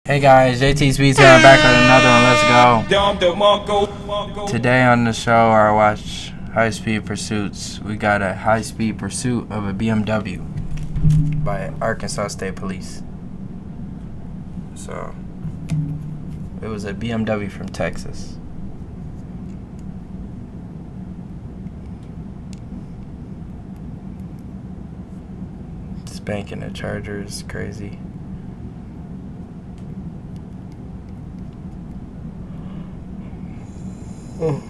Hey guys, JTSpeeds here. I'm back with another one. Let's go. Today on the show, I watch High Speed Pursuits. We got a high speed pursuit of a BMW by Arkansas State Police. So it was a BMW from Texas. Spanking the Charger is crazy. Oh.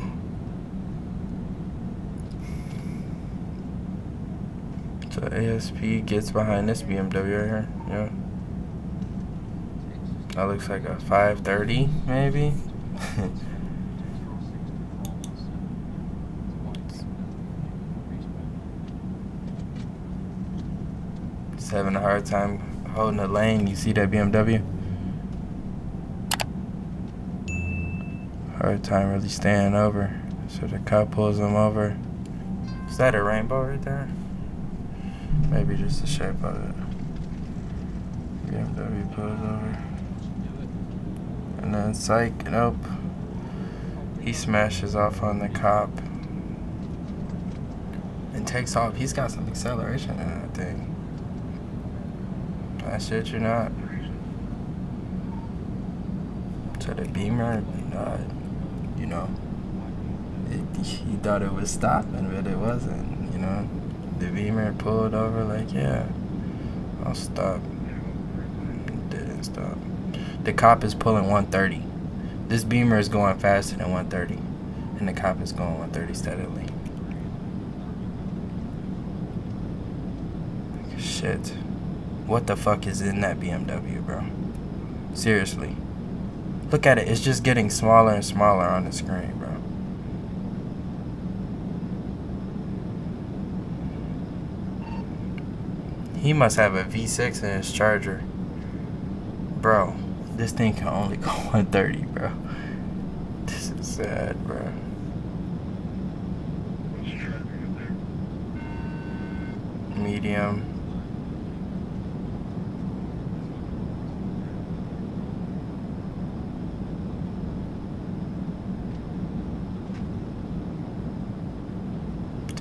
So ASP gets behind this BMW right here. Yeah. That looks like a 530 maybe. Just having a hard time holding the lane. You see that BMW? Hard time really staying over. So the cop pulls him over. Is that a rainbow right there? Maybe just the shape of it. BMW pulls over. And then psych, nope. He smashes off on the cop. And takes off. He's got some acceleration in that thing. That shit you're not. So the Beamer, you know, he thought it was stopping, but it wasn't, you know. The Beamer pulled over like, yeah, I'll stop. It didn't stop. The cop is pulling 130. This Beamer is going faster than 130, and the cop is going 130 steadily. Shit. What the fuck is in that BMW, bro? Seriously. Look at it. It's just getting smaller and smaller on the screen, bro. He must have a V6 in his Charger. Bro, this thing can only go 130, bro. This is sad, bro. Medium.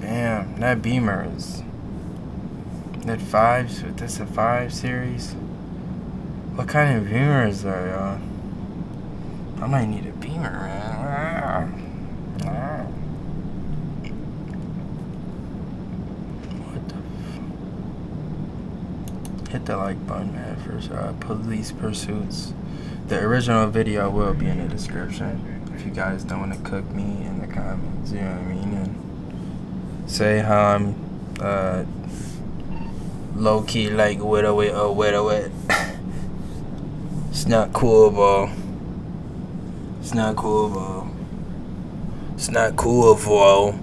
Damn, that Beamer is that 5. That's a 5 series. What kind of Beamers are y'all? I might need a Beamer, man. What the? Hit the like button, man, for Police Pursuits. The original video will be in the description. If you guys don't want to cook me in the comments, you know what I mean, and say how I'm low key like widow it. It's not cool, bro. It's not cool, bro. It's not cool, bro.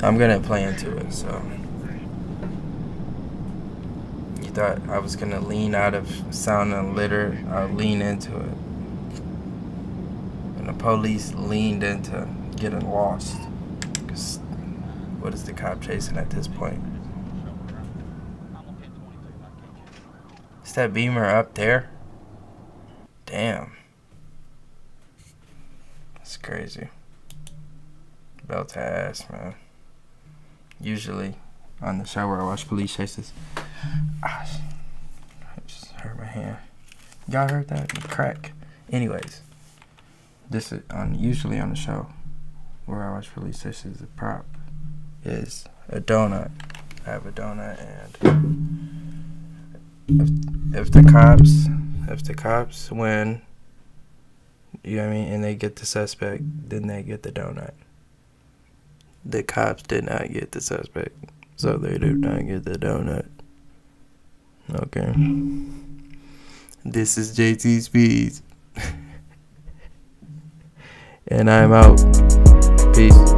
I'm gonna play into it, so. You thought I was gonna lean out of sound and litter? I'll lean into it. And the police leaned into getting lost. 'Cause what is the cop chasing at this point? Is that Beamer up there? Damn. That's crazy. Belt to ass, man. Usually on the show where I watch police chases. I just hurt my hand. Y'all heard that? Crack. Anyways. This is usually on the show where I watch police chases, the prop is a donut. I have a donut, and if the cops win, you know what I mean, and they get the suspect, then they get the donut. The cops did not get the suspect, so they do not get the donut. Okay. This is JTSpeeds. And I'm out. Peace.